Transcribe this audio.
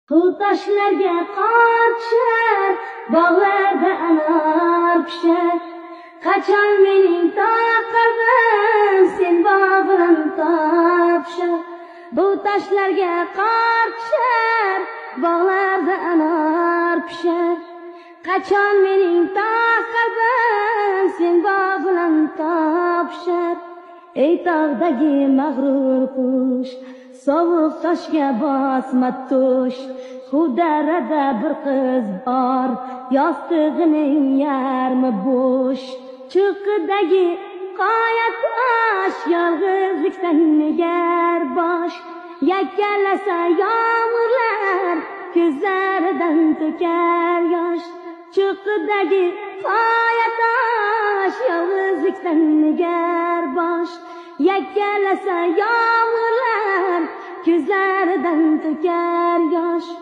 Suv toshlarga qor tushar, bog'larda anar pishar. Qachon mening qalbim sen bog'im topishar. Bu toshlarga qor tushar, bog'larda anar pishar. Qachon mening qalbim sen bog'im topishar. Ey tog'dagi mag'rur qush, sovuq toshga bosma tush. Xudarada bir qiz bor, yostig'ining yarmi bo'sh. Cho'qqidagi qoya tosh, yolg'izlikdan negar bosh. Yakkalasa yomg'irlar, ko'zlaridan to'kar yosh. Cho'qqidagi qoya tosh, yolg'izlikdan negar bosh. Yakkalasa yomg'irlar, ko'zlaridan to'kar yosh.